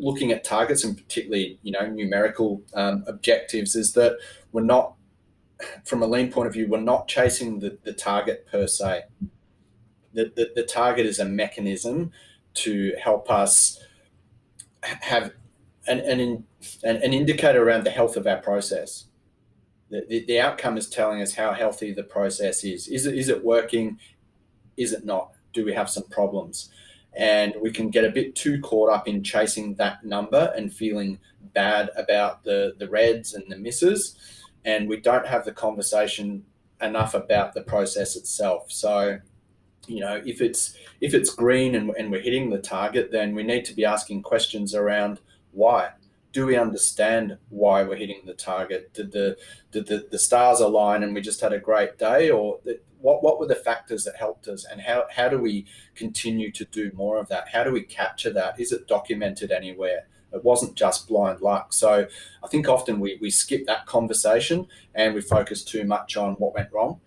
looking at targets, and particularly, numerical objectives, is that we're not, from a lean point of view, we're not chasing the target per se. The target is a mechanism to help us have an indicator around the health of our process. The outcome is telling us how healthy the process is. Is it working? Is it not? Do we have some problems? And we can get a bit too caught up in chasing that number and feeling bad about the reds and the misses, and we don't have the conversation enough about the process itself. So, if it's green and we're hitting the target, then we need to be asking questions around why. Do we understand why we're hitting the target? Did the stars align and we just had a great day, or what were the factors that helped us, and how do we continue to do more of that? How do we capture that? Is it documented anywhere? It wasn't just blind luck. So I think often we skip that conversation and we focus too much on what went wrong.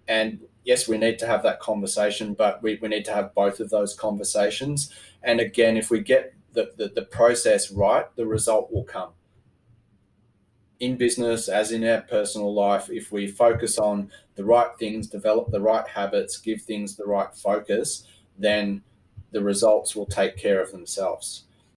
And yes, we need to have that conversation, but we need to have both of those conversations. And again, if we get the process right, the result will come. In business, as in our personal life, if we focus on the right things, develop the right habits, give things the right focus, then the results will take care of themselves.